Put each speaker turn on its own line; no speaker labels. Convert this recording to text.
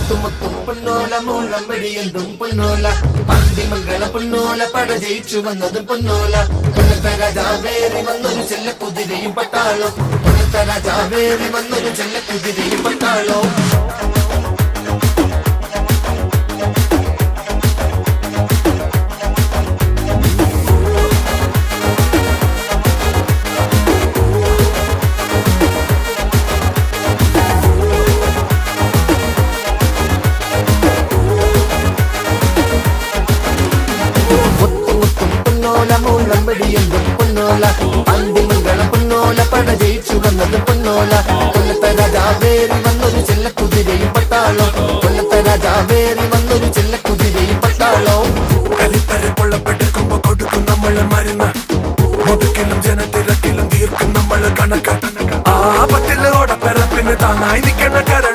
മുത്തുമുത്തും പൊന്നോല മൂളം വെടിയന്തും പൊന്നോല പാണ്ടിമംഗള പൊന്നോല പട ജയിച്ചു വന്നതും പൊന്നോല പൊന്നത്ത രാജാവേറി വന്നൊരു ചെല്ല കുതിരയും പട്ടാളോ പൊന്നത്ത രാജാവേറി വന്നൊരു ചെല്ല കുതിരയും പട്ടാളോ പൊന്നോല പാണ്ടിമംഗളം പൊന്നോല പട ജയിച്ചു വന്നത് പൊന്നോല കൊല്ലത്തെ രാജാവേറി വന്നൊരു ചെല്ല കുതിരയും പട്ടാളോ കൊല്ലത്തെ രാജാവേറി വന്നൊരു ചെല്ല കുതിരയും പട്ടാളോ കരിത്തരെ പൊള്ളപ്പെട്ടെടുക്കുമ്പോ കൊടുക്കും നമ്മള് മരുന്ന് മുതുക്കിലും ജനത്തിരക്കിലും തീർക്കും നമ്മള് കണക്ക് ആ പറ്റില്ല ഓടപ്പെറപ്പിന് താങ്ങായി നിൽക്കണ കര